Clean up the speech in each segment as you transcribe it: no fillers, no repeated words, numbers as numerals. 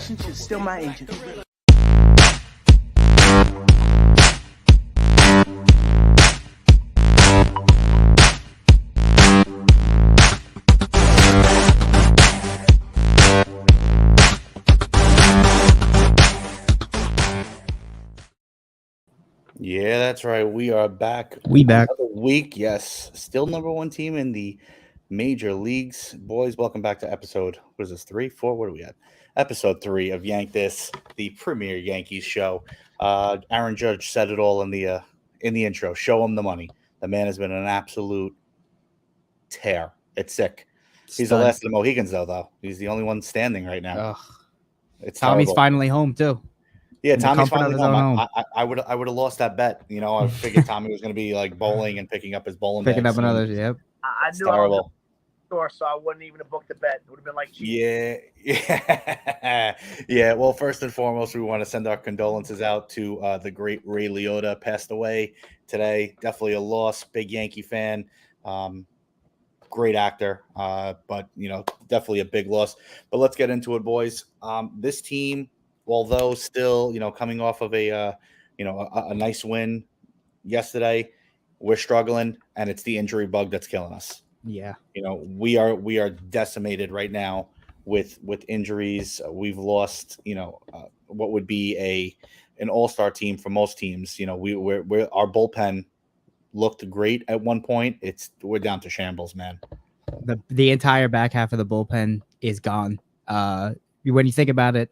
conversation should still my agent. Yeah, that's right. We are back. Back. Another week. Yes. Still number one team in the major leagues. Boys, welcome back to episode, what is this, 3, 4? What are we at? Episode 3 of Yank This, the premier Yankees show. Aaron Judge said it all in the intro. Show him the money. The man has been an absolute tear. It's sick. He's the last of the Mohicans, though. He's the only one standing right now. Ugh. It's Tommy's terrible. finally home, too. Yeah, Tommy's finally home. home. I would have lost that bet. You know, I figured Tommy was going to be like bowling and picking up his bowling. Picking bags up another, yep. I knew terrible. I was sure, so I wouldn't even have booked the bet. It would have been like cheating. Yeah. Well, first and foremost, we want to send our condolences out to the great Ray Liotta, passed away today. Definitely a loss. Big Yankee fan. Great actor, but definitely a big loss. But let's get into it, boys. This team, although still, coming off of a nice win yesterday, we're struggling, and it's the injury bug that's killing us. Yeah. We are decimated right now with injuries. We've lost, what would be an all-star team for most teams. We're our bullpen looked great at one point. We're down to shambles, man. The entire back half of the bullpen is gone. When you think about it,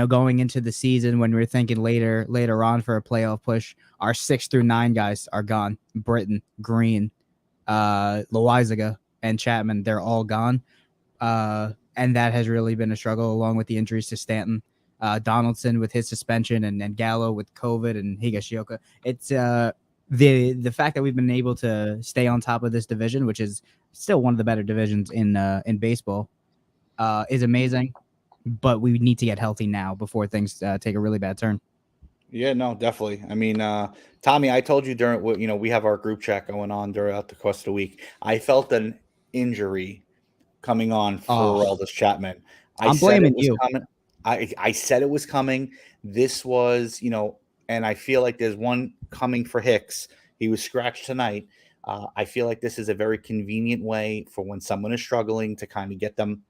going into the season, when we're thinking later on for a playoff push, our 6 through 9 guys are gone. Britton, Green, Loizaga, and Chapman, they're all gone. And that has really been a struggle, along with the injuries to Stanton, Donaldson with his suspension, and Gallo with COVID, and Higashioka. It's the fact that we've been able to stay on top of this division, which is still one of the better divisions in baseball, is amazing. But we need to get healthy now before things take a really bad turn. Yeah, no, definitely. I mean, Tommy, I told you during we have our group chat going on throughout the course of the week. I felt an injury coming on for Aroldis Chapman. I'm blaming you. I said it was coming. This was, and I feel like there's one coming for Hicks. He was scratched tonight. I feel like this is a very convenient way for when someone is struggling to kind of get them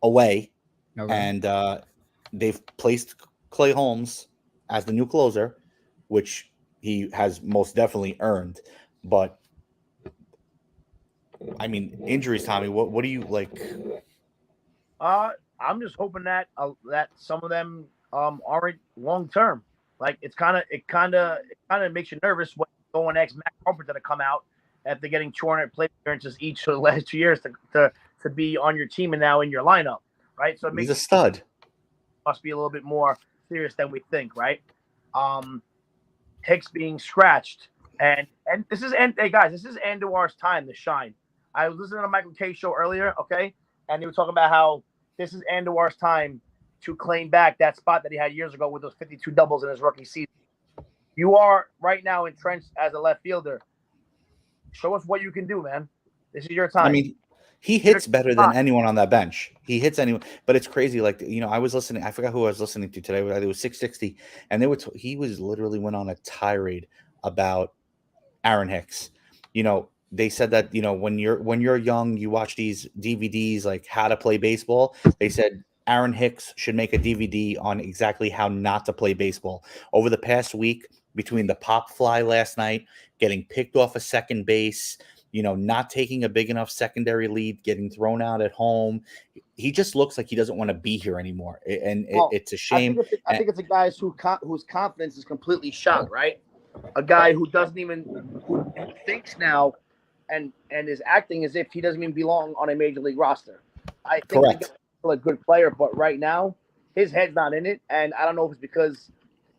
away. Okay. And they've placed Clay Holmes as the new closer, which he has most definitely earned. But I mean, injuries, Tommy. What do you like? I'm just hoping that some of them aren't long term. Like it kind of makes you nervous when you go and ask Matt Carpenter to come out after getting 200 plate appearances each for the last 2 years to be on your team and now in your lineup. Right, so he's a stud. Must be a little bit more serious than we think, right? Hicks being scratched, and this is hey guys, this is Andujar's time to shine. I was listening to Michael Kay show earlier, okay, and they were talking about how this is Andujar's time to claim back that spot that he had years ago with those 52 doubles in his rookie season. You are right now entrenched as a left fielder. Show us what you can do, man. This is your time. I mean, he hits better than anyone on that bench. He hits anyone, but it's crazy. Like, I was listening. I forgot who I was listening to today. It was 660, and he was literally went on a tirade about Aaron Hicks. They said that when you're young, you watch these DVDs like how to play baseball. They said Aaron Hicks should make a DVD on exactly how not to play baseball. Over the past week, between the pop fly last night, getting picked off a second base, not taking a big enough secondary lead, getting thrown out at home. He just looks like he doesn't want to be here anymore. And it's a shame. I think it's a guy whose confidence is completely shot, right? A guy who thinks now and is acting as if he doesn't even belong on a major league roster. I think he's still a good player, but right now his head's not in it. And I don't know if it's because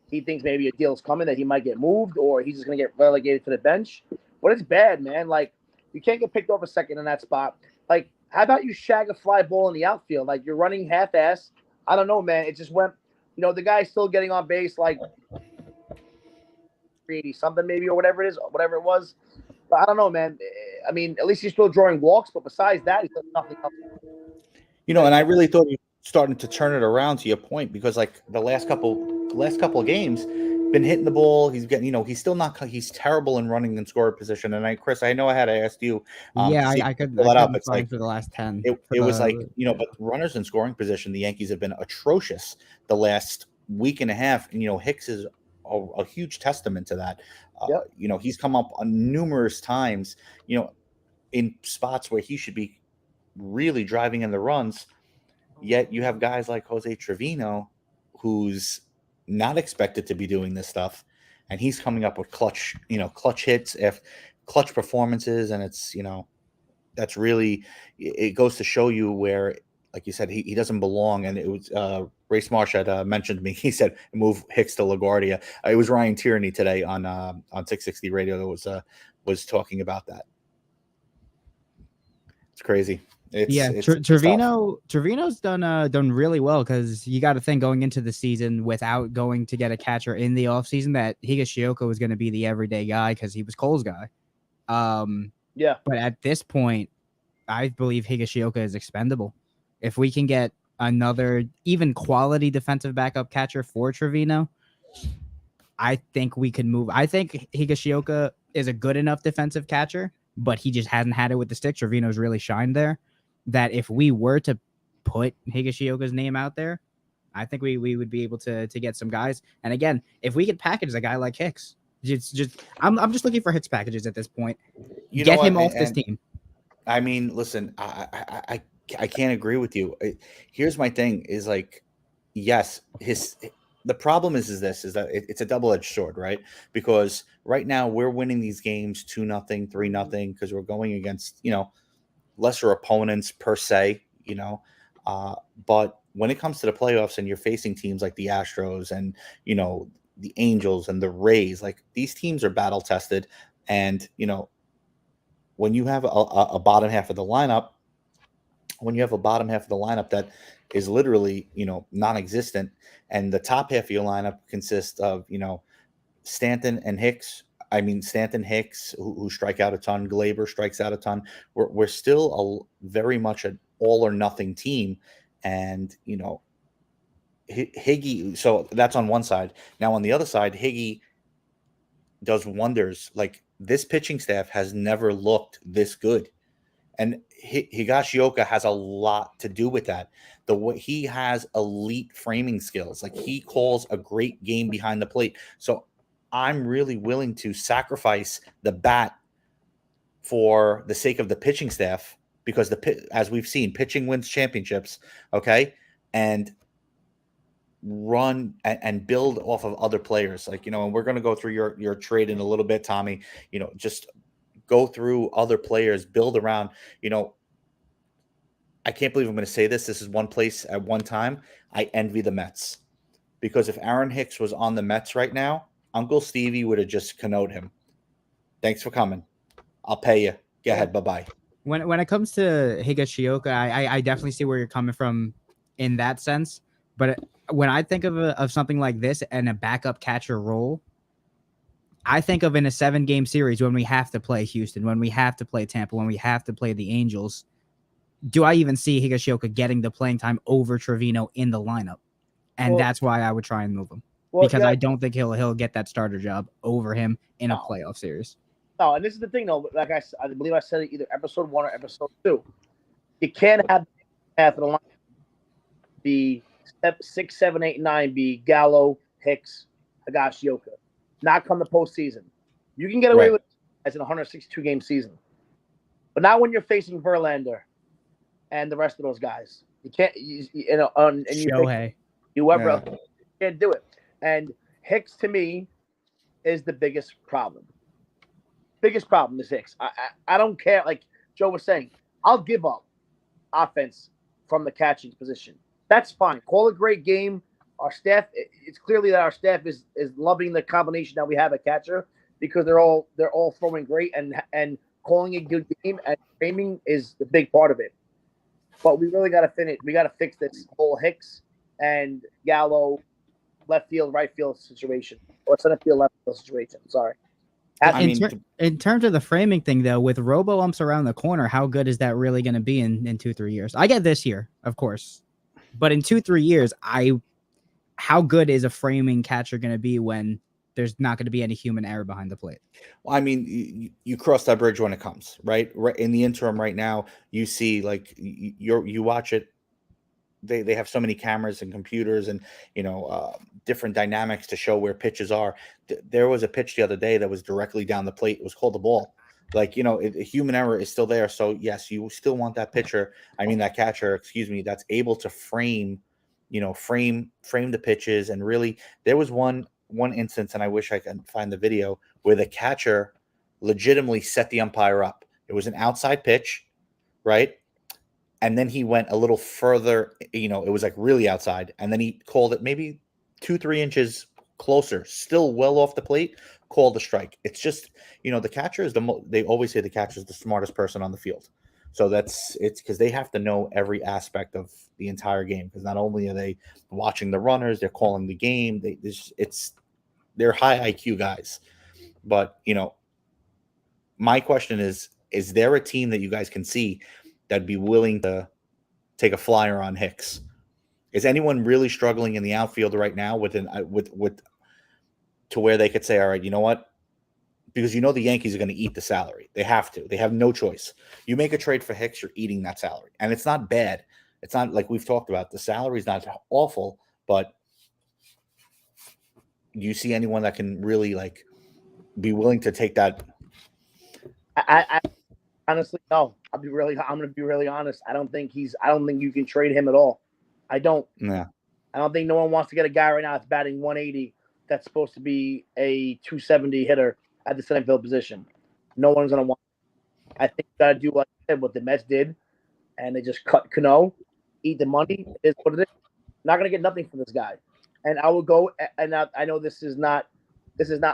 he thinks maybe a deal's coming that he might get moved or he's just going to get relegated to the bench. But it's bad, man. Like, you can't get picked off a second in that spot. Like, how about you shag a fly ball in the outfield? Like, you're running half-ass. I don't know, man. It just went, the guy's still getting on base like 380-something maybe or whatever it was. But I don't know, man. I mean, at least he's still drawing walks. But besides that, he's done nothing else. And I really thought he was starting to turn it around to your point, because like the last couple of games been hitting the ball. He's getting, he's still not, he's terrible in running and scoring position. And Chris, I know I had asked you Yeah, to see if I you could pull that up. It's find like for the last 10. it was like, but runners in scoring position, the Yankees have been atrocious the last week and a half. And Hicks is a huge testament to that. He's come up on numerous times, in spots where he should be really driving in the runs. Yet you have guys like Jose Trevino, who's not expected to be doing this stuff, and he's coming up with clutch hits, clutch performances, and it's that's really, it goes to show you where, like you said, he doesn't belong. And it was Race Marsh had mentioned me. He said move Hicks to LaGuardia. It was Ryan Tierney today on 660 Radio that was talking about that. It's crazy. Trevino's done really well, because you got to think going into the season without going to get a catcher in the offseason that Higashioka was going to be the everyday guy because he was Cole's guy. But at this point, I believe Higashioka is expendable. If we can get another even quality defensive backup catcher for Trevino, I think we could move. I think Higashioka is a good enough defensive catcher, but he just hasn't had it with the stick. Trevino's really shined there. That if we were to put Higashioka's name out there, I think we would be able to get some guys. And again, if we could package a guy like Hicks, I'm just looking for Hicks packages at this point. Get him off this team. I mean, listen, I can't agree with you. Here's my thing: is like, yes, the problem is that it's a double-edged sword, right? Because right now we're winning these games 2-0, 3-0 because we're going against lesser opponents per se, but when it comes to the playoffs and you're facing teams like the Astros and the Angels and the Rays, like these teams are battle tested, and when you have a bottom half of the lineup, that is literally non-existent, and the top half of your lineup consists of Stanton and Hicks. I mean, Stanton, Hicks, who strike out a ton. Glaber strikes out a ton. We're still very much an all or nothing team, and Higgy. So that's on one side. Now on the other side, Higgy does wonders. Like, this pitching staff has never looked this good, and Higashioka has a lot to do with that. He has elite framing skills. Like, he calls a great game behind the plate. So I'm really willing to sacrifice the bat for the sake of the pitching staff, because as we've seen, pitching wins championships. Okay. And run and build off of other players. Like, and we're going to go through your trade in a little bit, Tommy, just go through other players, build around, I can't believe I'm going to say this. This is one place at one time. I envy the Mets, because if Aaron Hicks was on the Mets right now, Uncle Stevie would have just connoted him. Thanks for coming. I'll pay you. Go ahead. Bye-bye. When it comes to Higashioka, I definitely see where you're coming from in that sense. But when I think of something like this and a backup catcher role, I think of in a 7-game series when we have to play Houston, when we have to play Tampa, when we have to play the Angels. Do I even see Higashioka getting the playing time over Trevino in the lineup? And that's why I would try and move him. Because I don't think he'll get that starter job over him in a playoff series. No, and this is the thing, though. Like I believe I said it either episode 1 or episode 2. You can't have half of the line be 6, 7, 8, 9 be Gallo, Hicks, Higashioka. Not come the postseason. You can get away with it as an 162-game season, but not when you're facing Verlander and the rest of those guys. You can't. And Shohei. Whoever else, you can't do it. And Hicks, to me, is the biggest problem. Biggest problem is Hicks. I don't care. Like Joe was saying, I'll give up offense from the catching position. That's fine. Call a great game. Our staff, it's clearly that our staff is loving the combination that we have at catcher, because they're all throwing great and calling a good game, and framing is the big part of it. But we really got to finish. We got to fix this whole Hicks and Gallo left field, right field situation, or center field, left field situation. Sorry. In terms of the framing thing, though, with robo umps around the corner, how good is that really going to be in 2-3 years? I get this year, of course. But in 2-3 years, how good is a framing catcher going to be when there's not going to be any human error behind the plate? Well, I mean, you cross that bridge when it comes, right? Right in the interim, right now, you see like you watch it. They have so many cameras and computers and different dynamics to show where pitches are. There was a pitch the other day that was directly down the plate. It was called the ball. Like human error is still there. So yes, you still want that that catcher, excuse me, that's able to frame the pitches. And really, there was one instance, and I wish I could find the video, where the catcher legitimately set the umpire up. It was an outside pitch, right? And then he went a little further, it was like really outside. And then he called it maybe 2-3 inches closer, still well off the plate, called the strike. It's just, the catcher is they always say the catcher is the smartest person on the field. So it's because they have to know every aspect of the entire game. Because not only are they watching the runners, they're calling the game. They're high IQ guys. But, my question is there a team that you guys can see that'd be willing to take a flyer on Hicks? Is anyone really struggling in the outfield right now with to where they could say, all right, you know what? Because the Yankees are going to eat the salary. They have to. They have no choice. You make a trade for Hicks, you're eating that salary. And it's not bad. It's not like we've talked about. The salary is not awful, but do you see anyone that can really be willing to take that? I honestly, no. I'm going to be really honest. I don't think you can trade him at all. I don't. Yeah. I don't think no one wants to get a guy right now that's batting 180 that's supposed to be a 270 hitter at the center field position. No one's going to want it. I think you got to do what the Mets did, and they just cut Cano, eat the money. It is what it is. Not going to get nothing from this guy. And I will go, and I know this is not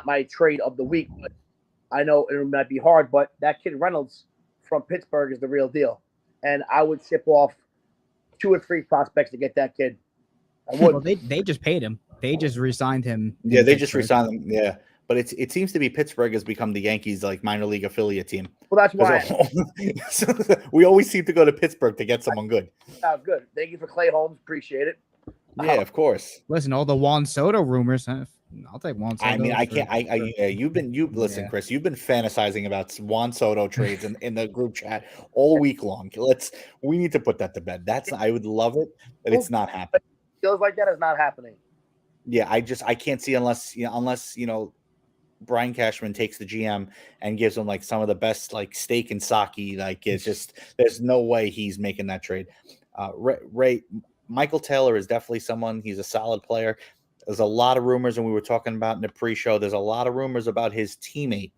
my trade of the week, but I know it might be hard, but that kid Reynolds from Pittsburgh is the real deal. And I would ship off 2 or 3 prospects to get that kid. I would. Well, they just paid him. They just re-signed him. Yeah, they just re-signed him. Yeah. But it seems to be Pittsburgh has become the Yankees minor league affiliate team. Well, that's why we always seem to go to Pittsburgh to get someone good. Good. Thank you for Clay Holmes. Appreciate it. Yeah, of course. Listen, all the Juan Soto rumors. I'll take Juan Soto. I mean, I can't. Listen, Chris. You've been fantasizing about Juan Soto trades in the group chat all week long. We need to put that to bed. I would love it, but it's not happening. Feels like that is not happening. Yeah, I can't see unless Brian Cashman takes the GM and gives him some of the best steak and sake. It's just there's no way he's making that trade. Ray Michael Taylor is definitely someone. He's a solid player. There's a lot of rumors, and we were talking about in the pre-show. There's a lot of rumors about his teammate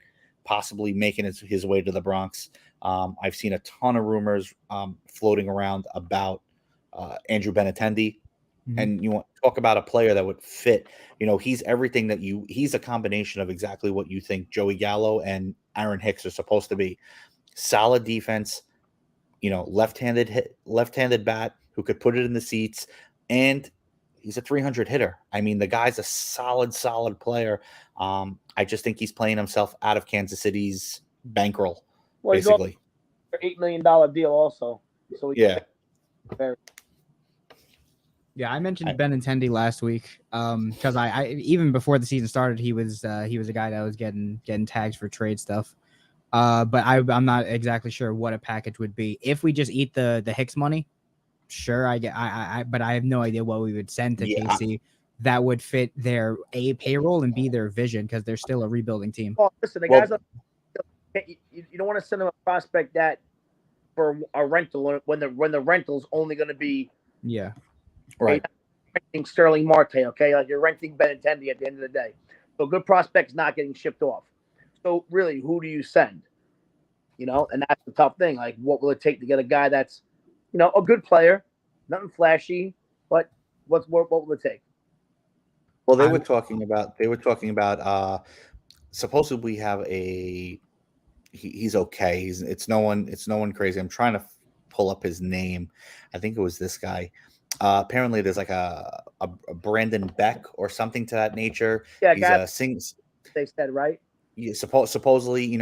possibly making his way to the Bronx. I've seen a ton of rumors floating around about Andrew Benintendi. Mm-hmm. And you want to talk about a player that would fit. He's everything he's a combination of exactly what you think Joey Gallo and Aaron Hicks are supposed to be. Solid defense, left-handed bat who could put it in the seats, and he's a 300 hitter. I mean, the guy's a solid player. I just think he's playing himself out of Kansas City's bankroll, basically. $8 million deal also. So yeah. Yeah, I mentioned Benintendi last week because I even before the season started, he was a guy that was getting tags for trade stuff. But I'm not exactly sure what a package would be if we just eat the Hicks money. Sure, but I have no idea what we would send to KC that would fit their payroll and be their vision because they're still a rebuilding team. Well, listen, guys, you don't want to send them a prospect that for a rental when the rental's only going to be right. Renting Sterling Marte, okay, you're renting Benintendi at the end of the day. So good prospects not getting shipped off. So really, who do you send? And that's the tough thing. What will it take to get a guy that's a good player, nothing flashy, but what will it take? Well, they were talking about supposedly we have he's okay. It's no one crazy. I'm trying to pull up his name. I think it was this guy. Apparently there's a Brandon Beck or something to that nature. Yeah, they said, right? Yeah, supposedly,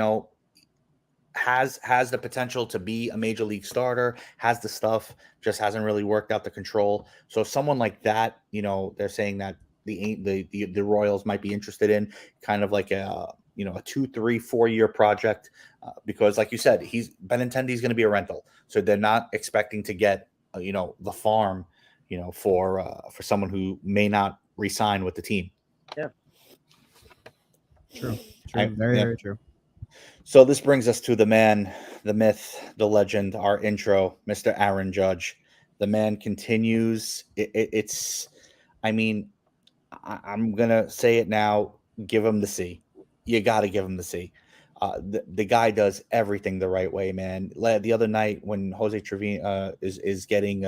has the potential to be a major league starter, has the stuff, just hasn't really worked out the control. So someone like that, they're saying that the Royals might be interested in kind of like a 2, 3, 4 year project, because like you said, Benintendi's going to be a rental, so they're not expecting to get the farm, for someone who may not re-sign with the team. Yeah, true. Very true. So this brings us to the man, the myth, the legend, our intro, Mr. Aaron Judge. The man continues. I'm going to say it now. Give him the C. You got to give him the C. The guy does everything the right way, man. The other night when Jose Trevino is getting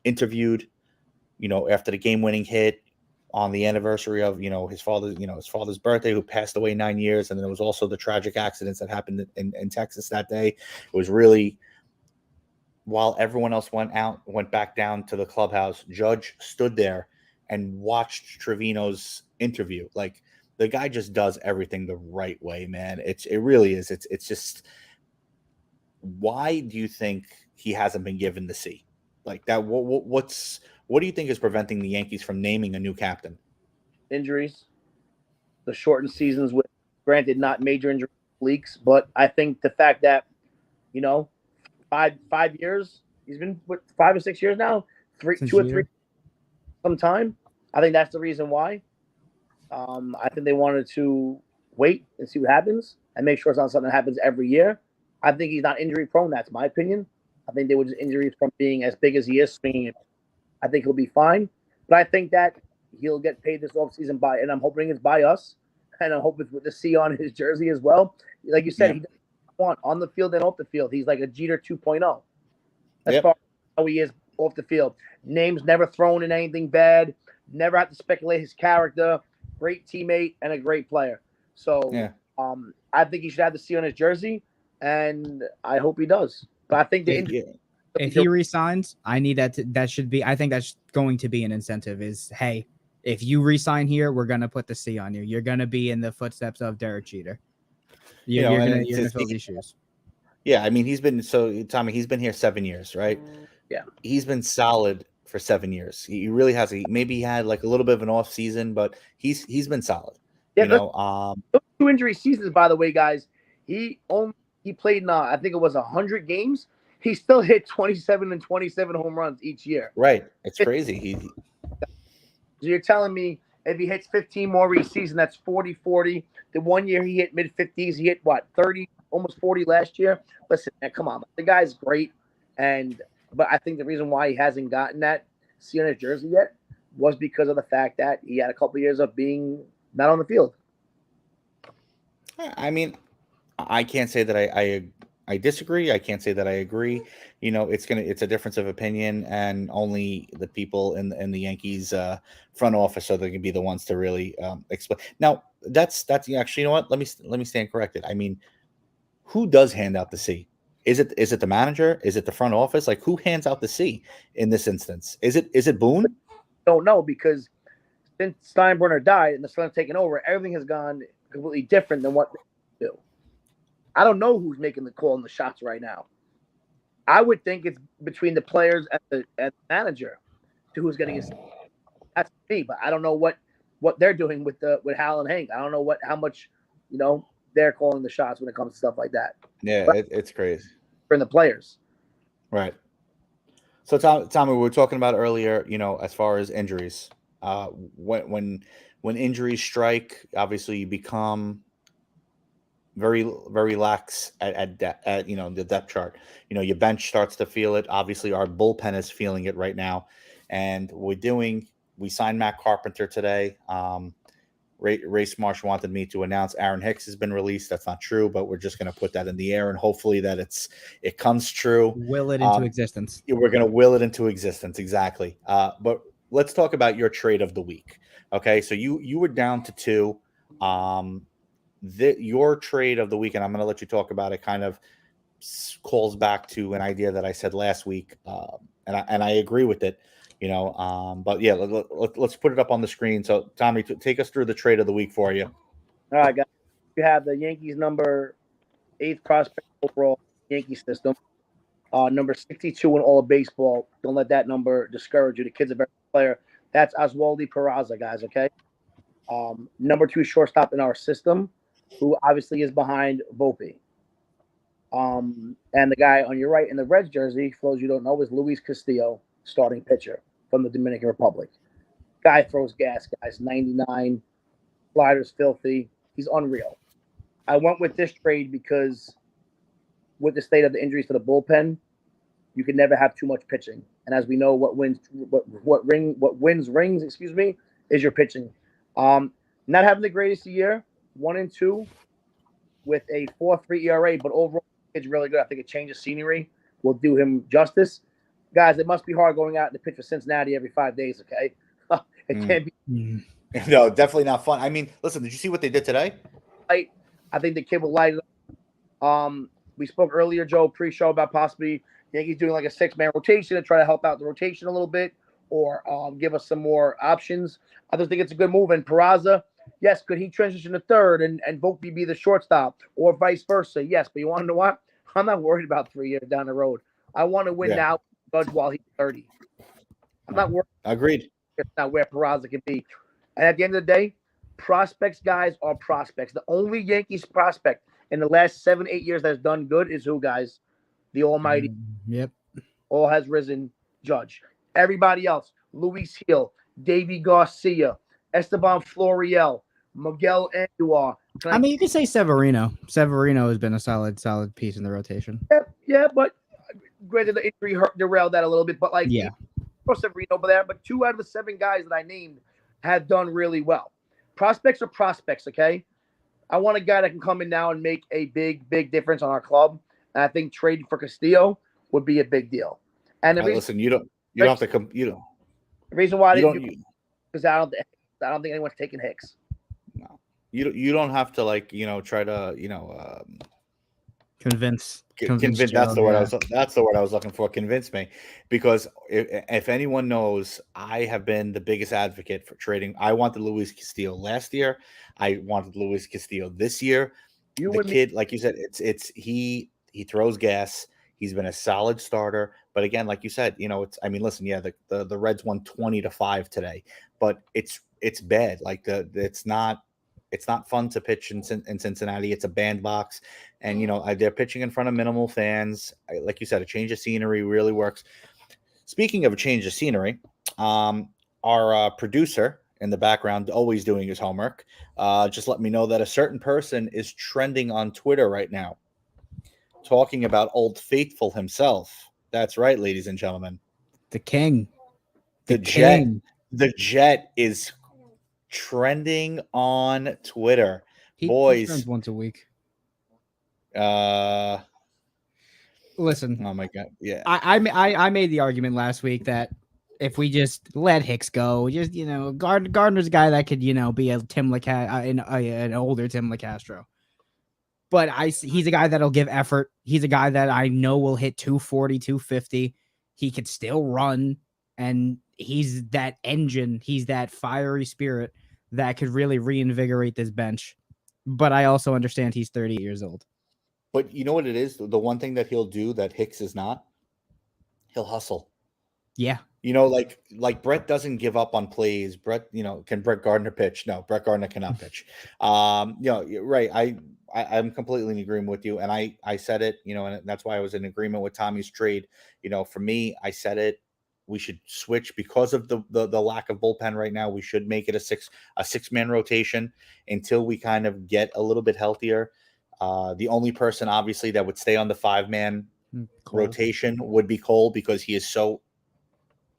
interviewed, after the game-winning hit on the anniversary of his father's birthday, who passed away 9 years, and then there was also the tragic accidents that happened in Texas that day. It was really, while everyone else went back down to the clubhouse, Judge stood there and watched Trevino's interview. Like, the guy just does everything the right way, man. It really is. It's just, why do you think he hasn't been given the C? Like that, what do you think is preventing the Yankees from naming a new captain? Injuries, the shortened seasons with, granted, not major injury leaks, but I think the fact that, 5 years, he's been with 5 or 6 years now, 2 or 3, some time. I think that's the reason why. I think they wanted to wait and see what happens and make sure it's not something that happens every year. I think he's not injury prone. That's my opinion. I think they were just injuries from being as big as he is swinging it. I think he'll be fine, but I think that he'll get paid this offseason and I'm hoping it's by us, and I'm hoping with the C on his jersey as well. Like you said, He doesn't want on the field and off the field. He's like a Jeter 2.0 as far as how he is off the field. Names never thrown in anything bad, never have to speculate his character, great teammate, and a great player. So I think he should have the C on his jersey, and I hope he does. But I think if he resigns, I need that. I think that's going to be an incentive. Is, hey, if you resign here, we're gonna put the C on you. You're gonna be in the footsteps of Derek Jeter. You're gonna fill these shoes. Yeah, I mean, Tommy, he's been here 7 years, right? Yeah, he's been solid for 7 years. He really has. Maybe he had like a little bit of an off season, but he's been solid. Yeah, those 2 injury seasons, by the way, guys. He played in I think it was 100 games. He still hit 27 and 27 home runs each year. Right. It's crazy. So you're telling me if he hits 15 more each season, that's 40-40. The 1 year he hit mid-50s. He hit, 30, almost 40 last year? Listen, man, come on. The guy's great. But I think the reason why he hasn't gotten that C on his jersey yet was because of the fact that he had a couple of years of being not on the field. I mean, I can't say that I disagree. I can't say that I agree. It's a difference of opinion, and only the people in the Yankees front office are going to be the ones to really explain. Now, that's actually, what? Let me stand corrected. I mean, who does hand out the C? Is it the manager? Is it the front office? Like, who hands out the C in this instance? Is it Boone? Don't know, because since Steinbrenner died and the Suns taken over, everything has gone completely different than what they do. I don't know who's making the call and the shots right now. I would think it's between the players and the manager to who's getting his. That's me, but I don't know what they're doing with Hal and Hank. I don't know how much they're calling the shots when it comes to stuff like that. Yeah, it's crazy for the players. Right. So Tommy, we were talking about earlier, as far as injuries. When injuries strike, obviously you become very, very lax at the depth chart. Your bench starts to feel it. Obviously, our bullpen is feeling it right now, and we signed Matt Carpenter today. Race Marsh wanted me to announce Aaron Hicks has been released. That's not true, but we're just going to put that in the air, and hopefully that it comes true. Will it into existence. We're going to will it into existence, exactly. But let's talk about your trade of the week. Okay, so you were down to 2. Your trade of the week, and I'm going to let you talk about it, kind of calls back to an idea that I said last week, and I agree with it. But yeah, let's put it up on the screen. So Tommy, take us through the trade of the week for you. All right, guys. You have the Yankees number 8th prospect overall Yankee system. Number 62 in all of baseball. Don't let that number discourage you. The kid's a very good player. That's Oswaldi Peraza, guys, okay? Number 2 shortstop in our system, who obviously is behind Volpe. And the guy on your right in the Reds jersey, for those you don't know, is Luis Castillo, starting pitcher from the Dominican Republic. Guy throws gas, guys. 99, sliders filthy. He's unreal. I went with this trade because with the state of the injuries to the bullpen, you can never have too much pitching. And as we know, what wins rings, is your pitching. Not having the greatest year, 1-2 with a 4.3 ERA, but overall it's really good. I think a change of scenery will do him justice. Guys, it must be hard going out and to pitch for Cincinnati every 5 days, okay? It can't be. No, definitely not fun. I mean, listen, did you see what they did today? I think the kid will light it up. We spoke earlier, Joe, pre-show about possibly Yankees doing like a 6-man rotation to try to help out the rotation a little bit or give us some more options. I just think it's a good move. And Peraza, yes, could he transition to third and Volpe be the shortstop or vice versa? Yes, but you want to know what? I'm not worried about 3 years down the road. I want to win now, Judge, while he's 30. I'm not worried. Agreed. It's not where Peraza can be. And at the end of the day, prospects, guys, are prospects. The only Yankees prospect in the last 7-8 years that's done good is who, guys? The almighty. Yep. All has risen, Judge. Everybody else, Luis Hill, Davy Garcia, Esteban Florial, Miguel Andujar. I mean, you could say Severino. Severino has been a solid piece in the rotation. Yeah, but granted the injury derailed that a little bit. But Severino over there. But 2 out of the 7 guys that I named have done really well. Prospects are prospects, okay? I want a guy that can come in now and make a big difference on our club. And I think trading for Castillo would be a big deal. And listen, you don't have to come. You don't. The reason why because I don't think anyone's taking Hicks. No, you don't have to try to convince. That's the word I was looking for. Convince me, because if anyone knows, I have been the biggest advocate for trading. I wanted Luis Castillo last year. I wanted Luis Castillo this year. The kid, like you said, he throws gas. He's been a solid starter, but again, like you said, listen, the Reds won 20-5 today, but it's bad. It's not fun to pitch in Cincinnati. It's a bandbox, and they're pitching in front of minimal fans. Like you said, a change of scenery really works. Speaking of a change of scenery, our producer in the background, always doing his homework, just let me know that a certain person is trending on Twitter right now, talking about Old Faithful himself. That's right, ladies and gentlemen. The king. The Jet. The Jet is trending on Twitter. He Boys. trends once a week. Listen. Oh my God. Yeah. I made the argument last week that if we just let Hicks go, Gardner's a guy that could, be a Tim an older Tim LeCastro. But he's a guy that'll give effort. He's a guy that I know will hit 240, 250. He could still run, and he's that engine. He's that fiery spirit that could really reinvigorate this bench. But I also understand he's 38 years old. But you know what it is? The one thing that he'll do that Hicks is not? He'll hustle. Yeah. Like Brett doesn't give up on plays. Brett, can Brett Gardner pitch? No, Brett Gardner cannot pitch. You're right. I'm completely in agreement with you. And I said it, and that's why I was in agreement with Tommy's trade. For me, I said it. We should switch because of the lack of bullpen right now. We should make it a 6-man rotation until we kind of get a little bit healthier. The only person obviously that would stay on the 5-man rotation would be Cole, because he is so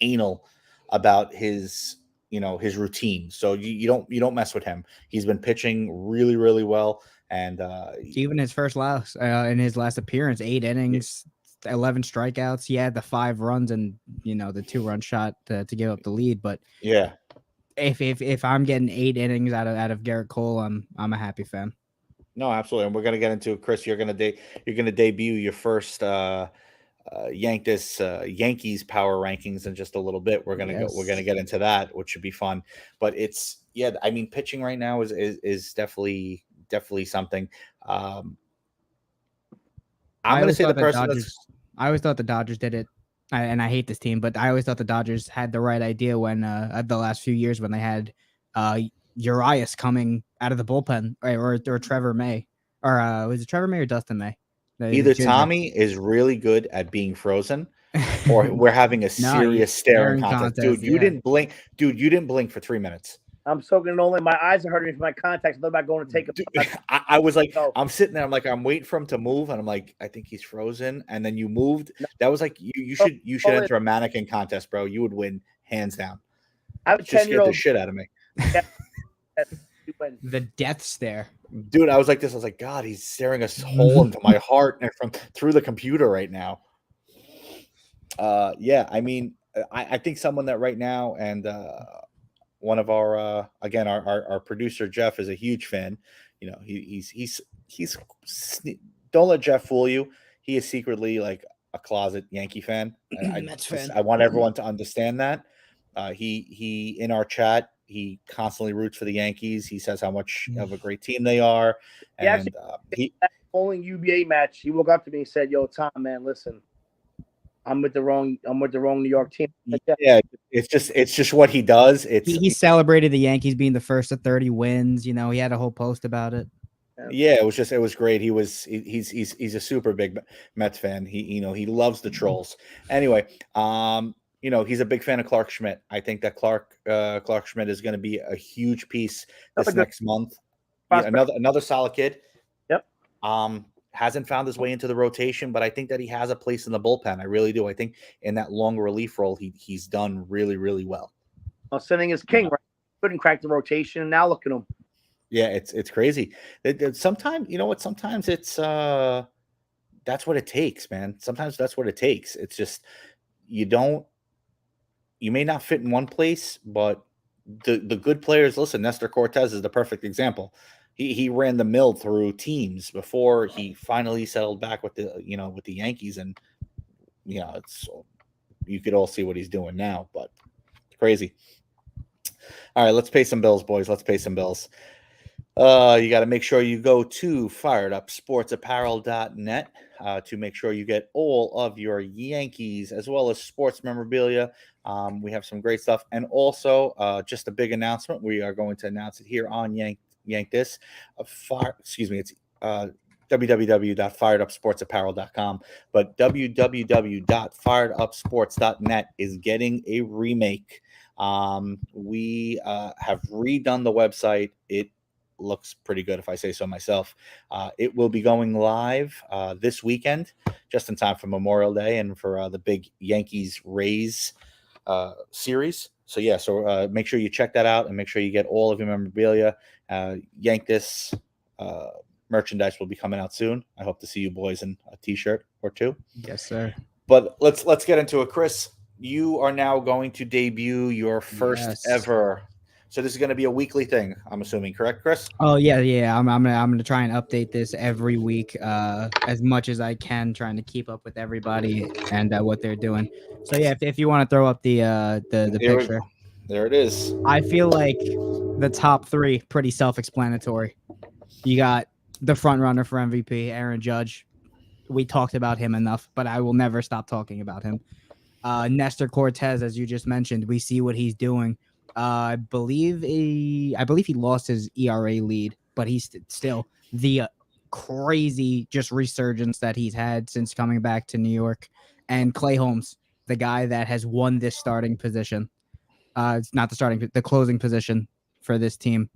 anal about his routine. So you don't mess with him. He's been pitching really, really well. And even his in his last appearance, 8 innings, 11 strikeouts. He had the 5 runs and the 2-run shot to give up the lead. But yeah, if I'm getting 8 innings out of Garrett Cole, I'm a happy fan. No, absolutely. And we're gonna get into Chris. You're gonna debut your first Yank This Yankees power rankings in just a little bit. We're gonna get into that, which should be fun. But pitching right now is definitely something. I'm going to say the person that's. I always thought the Dodgers did it, and I hate this team, but I always thought the Dodgers had the right idea when the last few years when they had Urias coming out of the bullpen, or Trevor May, or was it Trevor May or Dustin May? Either Tommy is really good at being frozen, or we're having a serious staring contest. Dude, you didn't blink. Dude, you didn't blink for 3 minutes. I'm soaking it only. My eyes are hurting me from my contacts. I'm about going to take a. I was like, I'm sitting there. I'm like, I'm waiting for him to move, and I'm like, I think he's frozen. And then you moved. That was like, you should enter a mannequin contest, bro. You would win hands down. I have a 10-year-old. The shit out of me. The death stare, dude. I was like this. I was like, God, he's staring a hole into my heart and from through the computer right now. Yeah, I mean, I think someone that right now and. One of our again our producer Jeff is a huge fan. You know, he's don't let Jeff fool you. He is secretly like a closet Yankee fan. I want everyone to understand that. He in our chat, he constantly roots for the Yankees. He says how much of a great team they are. And he bowling UBA match. He woke up to me and said, "Yo, Tom, man, listen. I'm with the wrong New York team." Yeah, it's just what he does. He celebrated the Yankees being the first to 30 wins. You know, he had a whole post about it. Yeah, it was great. He's a super big Mets fan. He loves the trolls. Anyway, he's a big fan of Clark Schmidt. I think that Clark Schmidt is going to be a huge piece this next month. Yeah, another solid kid. Yep. Hasn't found his way into the rotation, but I think that he has a place in the bullpen. I really do. I think in that long relief role, he's done really, really well. Well, sitting is king, right? Couldn't crack the rotation, and now look at him. Yeah, it's crazy. Sometimes, you know what? Sometimes it's that's what it takes, man. Sometimes that's what it takes. It's just you may not fit in one place, but the good players. Listen, Nestor Cortez is the perfect example. He ran the mill through teams before he finally settled back with the Yankees, and you could all see what he's doing now, but it's crazy. All right, let's pay some bills, boys. Let's pay some bills. You got to make sure you go to firedupsportsapparel.net to make sure you get all of your Yankees as well as sports memorabilia. We have some great stuff, and also just a big announcement. We are going to announce it here on Yank This. It's www.firedupsportsapparel.com, but www.firedupsports.net is getting a remake. We have redone the website. It looks pretty good, if I say so myself. It will be going live this weekend, just in time for Memorial Day and for the big Yankees Rays series. So make sure you check that out and make sure you get all of your memorabilia. Yank This merchandise will be coming out soon. I hope to see you boys in a t-shirt or two. Yes, sir. But let's get into it. Chris, you are now going to debut your first ever. So this is going to be a weekly thing, I'm assuming, correct, Chris? Oh yeah. I'm gonna try and update this every week, as much as I can, trying to keep up with everybody and what they're doing. So yeah, if you want to throw up the picture, there it is. I feel like the top three pretty self-explanatory. You got the front runner for MVP, Aaron Judge. We talked about him enough, but I will never stop talking about him. Nestor Cortez, as you just mentioned, we see what he's doing. I believe he lost his ERA lead, but he's still the crazy just resurgence that he's had since coming back to New York. And Clay Holmes, the guy that has won this starting position. It's not the closing position for this team.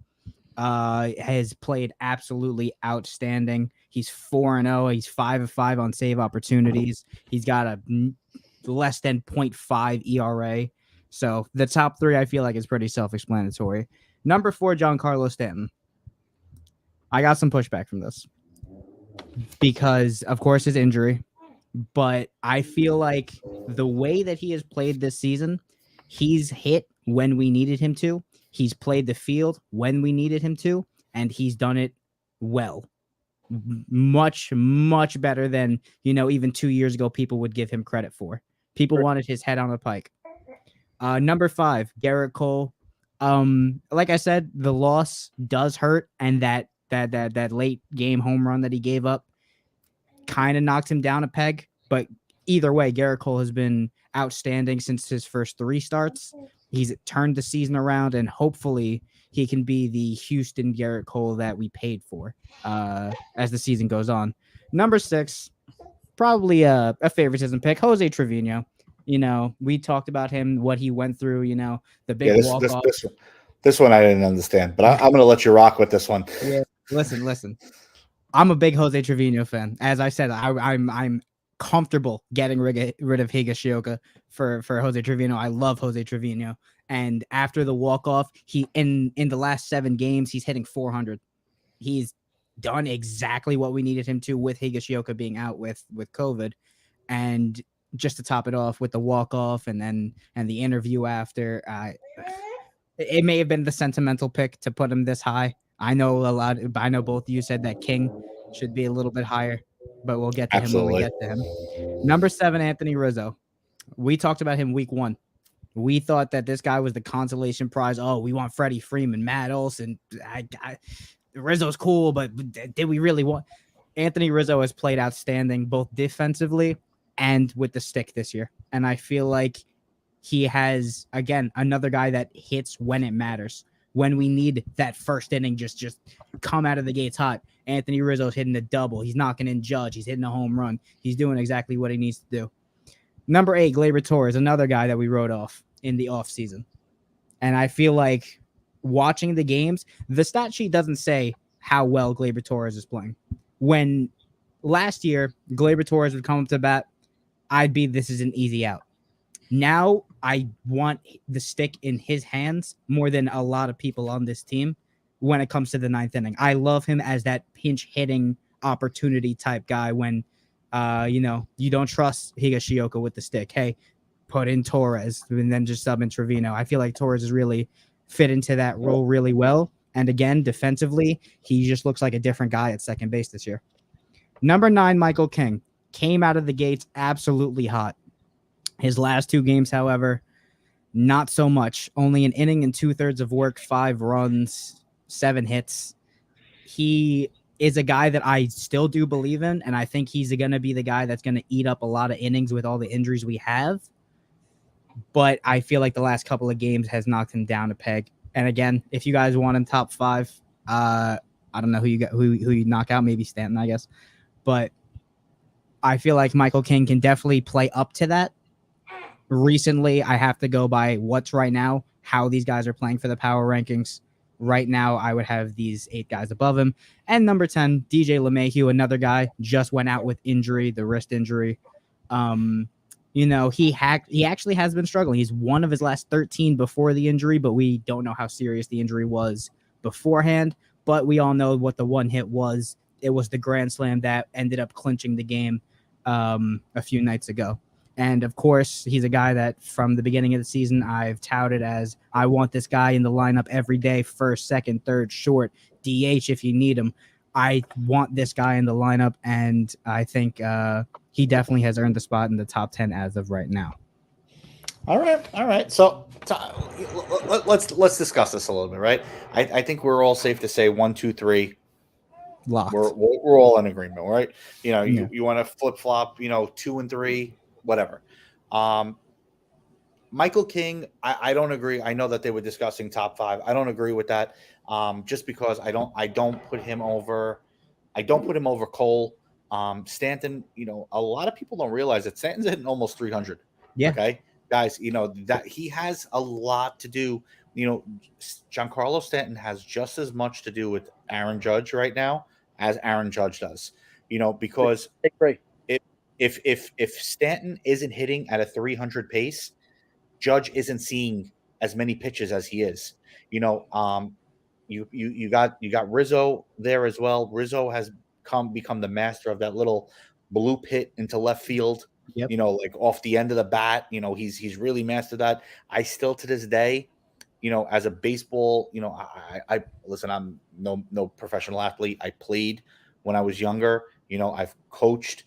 Has played absolutely outstanding. He's 4-0. He's 5 of 5 on save opportunities. He's got a less than 0.5 ERA. So the top three I feel like is pretty self-explanatory. Number 4, Giancarlo Stanton. I got some pushback from this because, of course, his injury. But I feel like the way that he has played this season, he's hit when we needed him to. He's played the field when we needed him to, and he's done it well. Much, much better than, even 2 years ago people would give him credit for. People wanted his head on a pike. Number 5, Garrett Cole. Like I said, the loss does hurt, and that late game home run that he gave up kind of knocked him down a peg. But either way, Garrett Cole has been outstanding since his first 3 starts. He's turned the season around, and hopefully he can be the Houston Garrett Cole that we paid for as the season goes on. Number 6, probably a favoritism pick, Jose Trevino. We talked about him, what he went through, the big walk-off. This one I didn't understand, but I'm going to let you rock with this one. Yeah, listen. I'm a big Jose Trevino fan. As I said, I'm comfortable getting rid of Higashioka for Jose Trevino. I love Jose Trevino. And after the walk-off, he in the last 7 games, he's hitting 400. He's done exactly what we needed him to with Higashioka being out with COVID. And just to top it off with the walk-off and the interview after, it may have been the sentimental pick to put him this high. I know both of you said that King should be a little bit higher, but we'll get to him when we get to him. Number 7, Anthony Rizzo. We talked about him week 1. We thought that this guy was the consolation prize. Oh, we want Freddie Freeman, Matt Olson. Rizzo's cool, but did we really want? Anthony Rizzo has played outstanding both defensively and with the stick this year. And I feel like he has, again, another guy that hits when it matters. When we need that first inning, just come out of the gates hot. Anthony Rizzo's hitting a double. He's knocking in Judge. He's hitting a home run. He's doing exactly what he needs to do. Number 8, Gleyber Torres, another guy that we wrote off in the offseason. And I feel like watching the games, the stat sheet doesn't say how well Gleyber Torres is playing. When last year, Gleyber Torres would come up to bat, this is an easy out. Now I want the stick in his hands more than a lot of people on this team when it comes to the 9th inning. I love him as that pinch hitting opportunity type guy when, you don't trust Higashioka with the stick. Hey, put in Torres and then just sub in Trevino. I feel like Torres is really fit into that role really well. And again, defensively, he just looks like a different guy at second base this year. Number 9, Michael King came out of the gates absolutely hot. His last 2 games, however, not so much. Only an inning and 2/3 of work, 5 runs, 7 hits. He is a guy that I still do believe in, and I think he's going to be the guy that's going to eat up a lot of innings with all the injuries we have. But I feel like the last couple of games has knocked him down a peg. And again, if you guys want him top 5, I don't know who you knock out, maybe Stanton, I guess. But I feel like Michael King can definitely play up to that. Recently, I have to go by what's right now, how these guys are playing for the power rankings. Right now, I would have these 8 guys above him. And number 10, DJ LeMahieu, another guy, just went out with injury, the wrist injury. He actually has been struggling. He's one of his last 13 before the injury, but we don't know how serious the injury was beforehand. But we all know what the one hit was. It was the grand slam that ended up clinching the game a few nights ago. And, of course, he's a guy that from the beginning of the season I've touted as I want this guy in the lineup every day, first, second, third, short, DH if you need him. I want this guy in the lineup, and I think he definitely has earned the spot in the top 10 as of right now. All right. So let's discuss this a little bit, right? I think we're all safe to say 1, 2, 3. Locked. We're all in agreement, right? You want to flip flop, 2 and 3. Whatever. Michael King, I don't agree. I know that they were discussing top 5. I don't agree with that. Just because I don't put him over. I don't put him over Cole. Stanton, a lot of people don't realize that Stanton's hitting almost 300. Yeah. Okay, guys, that he has a lot to do. Giancarlo Stanton has just as much to do with Aaron Judge right now as Aaron Judge does. Because if Stanton isn't hitting at a 300 pace, Judge isn't seeing as many pitches as he is. You got Rizzo there as well. Rizzo has become the master of that little blue pit into left field. Yep. Like off the end of the bat. He's really mastered that. I still to this day, as a baseball, I listen. I'm no professional athlete. I played when I was younger. I've coached.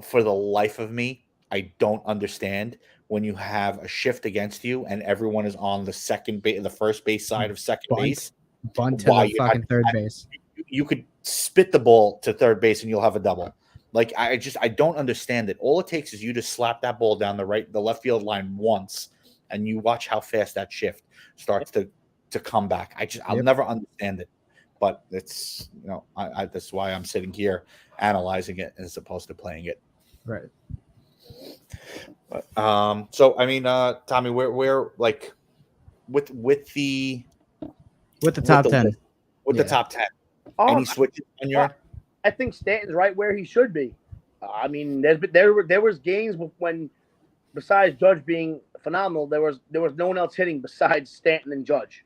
For the life of me, I don't understand when you have a shift against you and everyone is on the first base side of second base. Bunt to the fucking third base. You could spit the ball to third base and you'll have a double. Like I don't understand it. All it takes is you to slap that ball down the left field line once, and you watch how fast that shift starts to come back. I'll never understand it. But it's that's why I'm sitting here analyzing it as opposed to playing it. Right. But, so I mean, Tommy, we're like with the top 10. The top 10. Any switches on your? I think Stanton's right where he should be. I mean, there was games when, besides Judge being phenomenal, there was no one else hitting besides Stanton and Judge.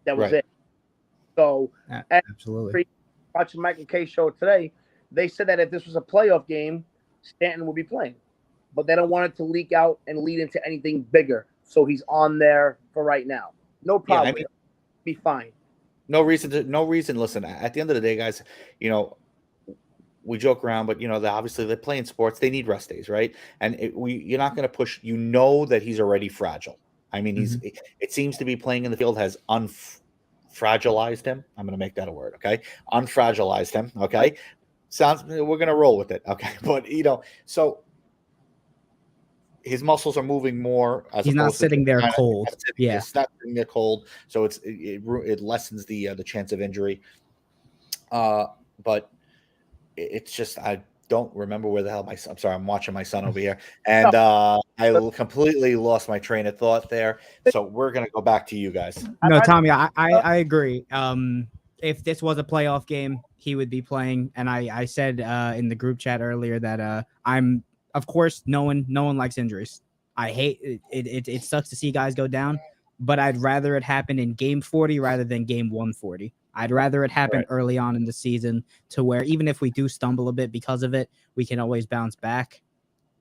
That was it. So, absolutely. Watching Michael K's show today, they said that if this was a playoff game, Stanton would be playing, but they don't want it to leak out and lead into anything bigger. So he's on there for right now. No problem. I mean, be fine. No reason. Listen, at the end of the day, guys, we joke around, but obviously they're playing sports. They need rest days, right? And you're not going to push. You know that he's already fragile. I mean, it seems to be playing in the field has unfragilized him. I'm going to make that a word, okay? Unfragilized him, okay? We're going to roll with it, okay? But so his muscles are moving more. He's not sitting there cold. It's not sitting there cold, so it lessens the chance of injury. But it's just I don't remember where the hell I'm sorry, I'm watching my son over here, and I completely lost my train of thought there. So we're gonna go back to you guys. No, Tommy, I agree. If this was a playoff game, he would be playing. And I said in the group chat earlier that of course, no one likes injuries. I hate it. It sucks to see guys go down, but I'd rather it happen in game 40 rather than game 140. I'd rather it happen early on in the season to where even if we do stumble a bit because of it, we can always bounce back.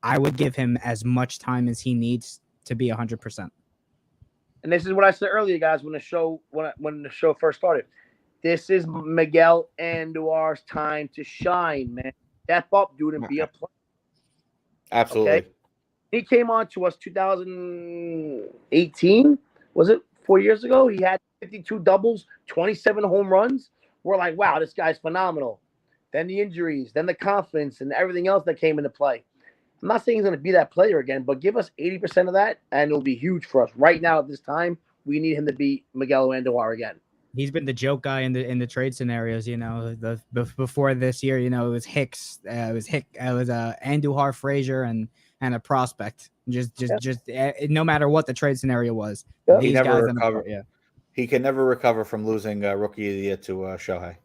I would give him as much time as he needs to be 100%. And this is what I said earlier, guys, when the show first started. This is Miguel Andujar's time to shine, man. Step up, dude, and be a player. Absolutely. Okay? He came on to us 2018. Was it 4 years ago? He had 52 doubles, 27 home runs. We're like, wow, this guy's phenomenal. Then the injuries, then the confidence, and everything else that came into play. I'm not saying he's going to be that player again, but give us 80% of that, and it'll be huge for us. Right now, at this time, we need him to be Miguel Andujar again. He's been the joke guy in the trade scenarios. Before this year, it was Hicks, it was Andujar, Frazier, and a prospect. Just no matter what the trade scenario was, he never recovered. Yeah, he can never recover from losing rookie of the year to Shohei.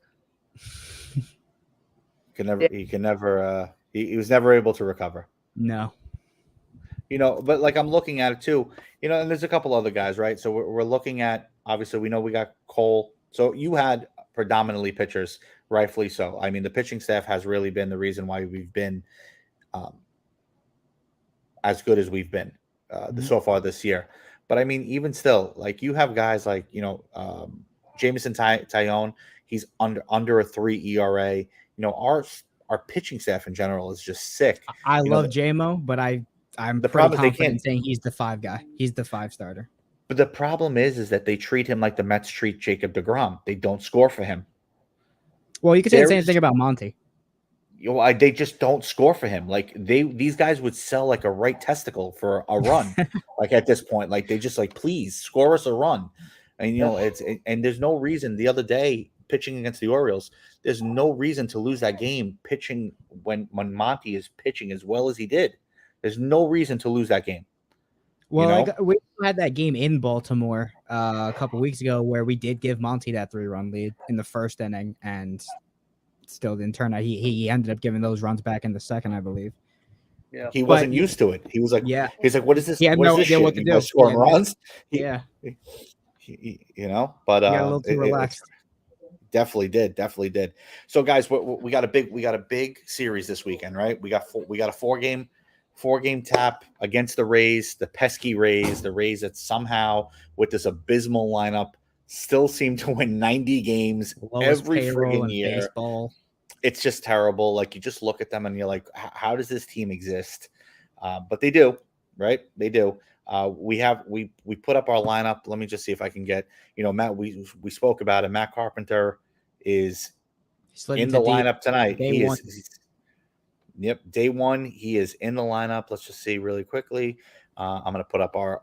He was never able to recover. No. But like I'm looking at it too, and there's a couple other guys, right? So we're looking at, obviously we know we got Cole. So you had predominantly pitchers, rightfully so. I mean, the pitching staff has really been the reason why we've been as good as we've been so far this year. But I mean, even still, like you have guys like, Jameson Tyone, he's under a 3 ERA. Our pitching staff in general is just sick. I love JMO, but I'm pretty confident saying he's the 5 guy. He's the 5 starter. But the problem is that they treat him like the Mets treat Jacob deGrom. They don't score for him. Well, you could say the same thing about Monty. They just don't score for him. Like these guys would sell like a right testicle for a run. Like at this point, like they just like, please score us a run. And and there's no reason. The other day, pitching against the Orioles, there's no reason to lose that game pitching when Monty is pitching as well as he did. There's no reason to lose that game. Well, we had that game in Baltimore a couple weeks ago where we did give Monty that 3-run lead in the first inning, and still didn't turn out. He ended up giving those runs back in the second, I believe. Yeah, he wasn't used to it. He was like, he's like, what is this? He had no idea what to do. Scoring runs. But but a little too relaxed. Definitely did. So guys, we got a big series this weekend, right? We got a four game tap against the Rays, the pesky Rays, the Rays that somehow with this abysmal lineup still seem to win 90 games every friggin' year. Baseball. It's just terrible. Like you just look at them and you're like, how does this team exist? But they do, right? They do. We put up our lineup. Let me just see if I can get, Matt, we spoke about it. Matt Carpenter is in the lineup tonight. Yep. Day one, he is in the lineup. Let's just see really quickly. I'm going to put up our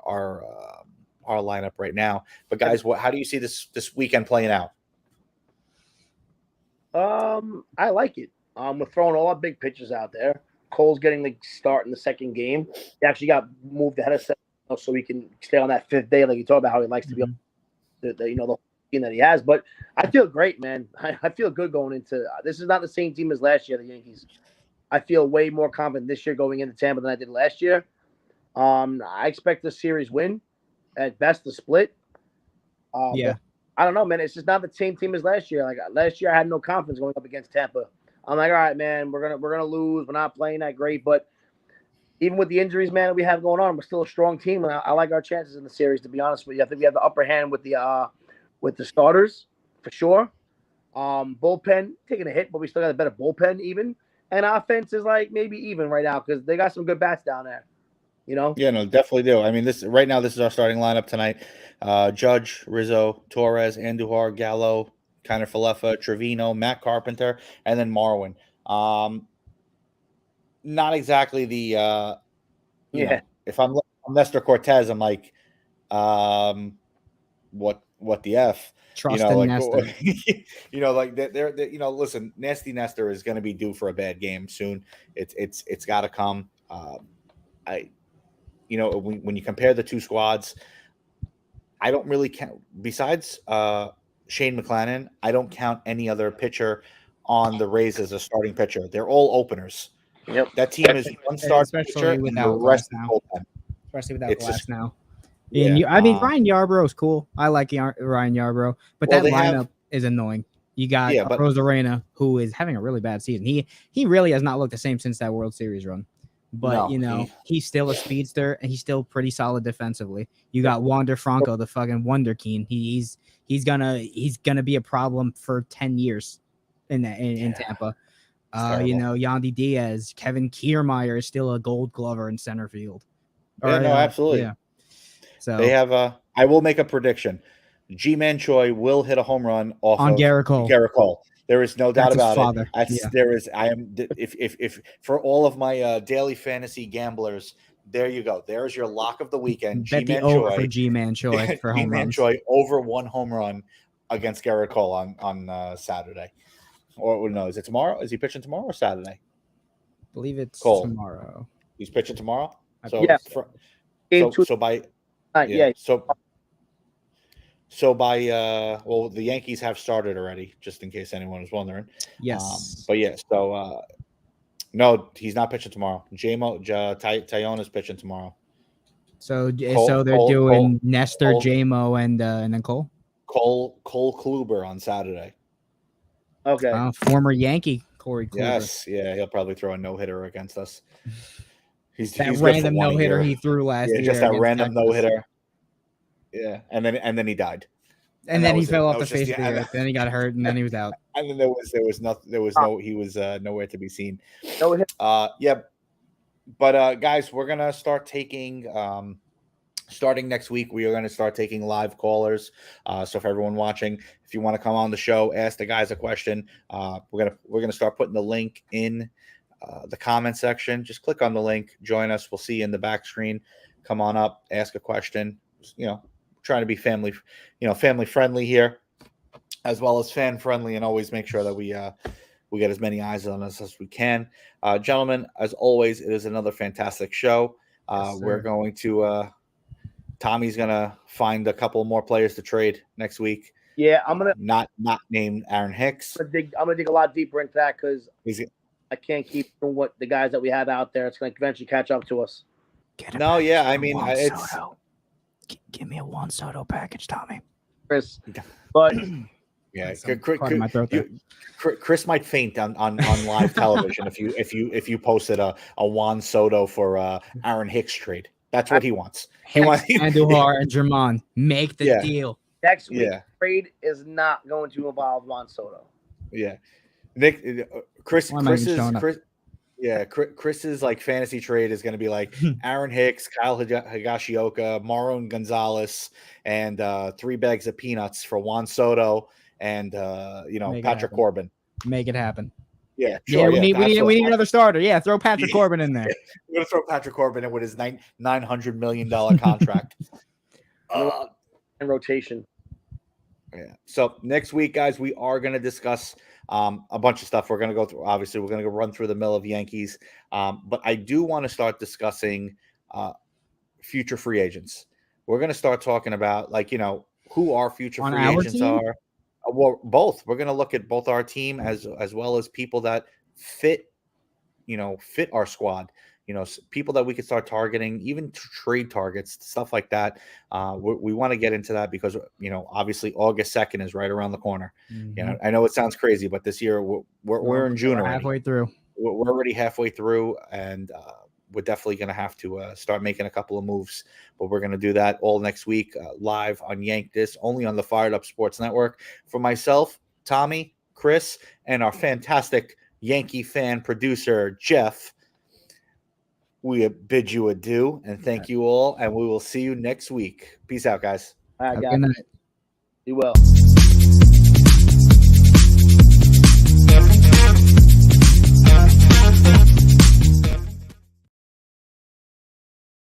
lineup right now. But guys, how do you see this weekend playing out? I like it. We're throwing all our big pitchers out there. Cole's getting the start in the second game. He actually got moved ahead of second, so he can stay on that fifth day, like you talked about how he likes to be on the team that he has. But I feel great, man. I feel good going into this. Is not the same team as last year, the Yankees. I feel way more confident this year going into Tampa than I did last year. I expect the series win, at best a split. Yeah. I don't know, man. It's just not the same team as last year. Like last year, I had no confidence going up against Tampa. I'm like, all right, man, we're gonna lose. We're not playing that great, but even with the injuries, man, that we have going on, we're still a strong team, and I like our chances in the series. To be honest with you, I think we have the upper hand with the starters for sure. Bullpen taking a hit, but we still got a better bullpen even, and offense is like maybe even right now because they got some good bats down there. Yeah, no, definitely do. I mean, this is our starting lineup tonight. Judge, Rizzo, Torres, Andujar, Gallo, Kiner Falefa, Trevino, Matt Carpenter, and then Marwin. Not exactly the you know, if I'm Nestor Cortez, I'm like, what the F? Trust in Nestor. Like they're listen, Nasty Nestor is going to be due for a bad game soon. It's got to come. When you compare the two squads, I don't really count besides Shane McClanahan. I don't count any other pitcher on the Rays as a starting pitcher. They're all openers. Yep. That team is one start pitcher and the rest now. Especially without Glass now. Yeah. And Ryan Yarbrough is cool. I like Ryan Yarbrough, but that lineup is annoying. You got Rosarena, who is having a really bad season. He really has not looked the same since that World Series run. But he's still a speedster and he's still pretty solid defensively. You got Wander Franco, the fucking Wonderkeen. He's gonna be a problem for 10 years in Tampa. Yandy Diaz, Kevin Kiermaier is still a Gold Glover in center field. Absolutely. Yeah. So they have I will make a prediction. G-Man Choi will hit a home run on Garrett Cole. There is no doubt about father. it. There is. I am. If for all of my daily fantasy gamblers, there you go. There's your lock of the weekend. Bet the over for G-Man Choi for home G-Man runs. Choi over 1 home run against Garrett Cole on Saturday. Or no, is it tomorrow? Is he pitching tomorrow or Saturday? I believe it's Cole. tomorrow. He's pitching tomorrow. So yeah. So by the Yankees have started already, just in case anyone was wondering. Yes. No, he's not pitching tomorrow. Tyone is pitching tomorrow. So they're doing Nestor, JMO, and then Cole. Cole Kluber on Saturday. Okay. Former Yankee Corey Kluber. Yes, yeah, he'll probably throw a no-hitter against us. He's random no-hitter he threw last year. Just that random no-hitter. Yeah, and then he died. And then he fell off the face of the earth. Then he got hurt, and then he was out. And then he was nowhere to be seen. Yeah. But guys, we're gonna start taking starting next week. We are gonna start taking live callers. So for everyone watching, if you want to come on the show, ask the guys a question. We're gonna start putting the link in the comment section. Just click on the link, join us. We'll see you in the back screen. Come on up, ask a question. Trying to be family friendly here, as well as fan friendly, and always make sure that we get as many eyes on us as we can. Gentlemen, as always, it is another fantastic show. We're going to Tommy's gonna find a couple more players to trade next week. Yeah, I'm gonna not named Aaron Hicks. I'm gonna dig a lot deeper into that because I can't keep doing what the guys that we have out there. It's gonna eventually catch up to us. Give me a Juan Soto package, Tommy. Chris, but yeah, Chris might faint on live television if you posted a Juan Soto for Aaron Hicks trade. That's what he wants. Andujar and German make the deal. Next week, trade is not going to involve Juan Soto. Yeah, Chris's like fantasy trade is going to be like Aaron Hicks, Kyle Higashioka, Marlon Gonzalez, and 3 bags of peanuts for Juan Soto and Patrick Corbin. Make it happen. Yeah, Yeah, sure. we need absolutely. another starter. Yeah, throw Patrick Corbin in there. We're gonna throw Patrick Corbin in with his $900 million contract. And rotation. Yeah. So next week, guys, we are going to discuss a bunch of stuff. We're going to go through. Obviously, we're going to go run through the mill of Yankees, but I do want to start discussing future free agents. We're going to start talking about who our future On free our agents team? are. Well, both. We're going to look at both our team as well as people that fit our squad. People that we could start targeting, even trade targets, stuff like that. We want to get into that because obviously August 2nd is right around the corner. Mhm. I know it sounds crazy, but this year we're in June already. Halfway through. We're already halfway through, and we're definitely going to have to start making a couple of moves. But we're going to do that all next week, live on Yank This, only on the Fired Up Sports Network. For myself, Tommy, Chris, and our fantastic Yankee fan producer, Jeff, we bid you adieu and thank you all, and we will see you next week. Peace out, guys. All right, Have a guys. good night. Be well.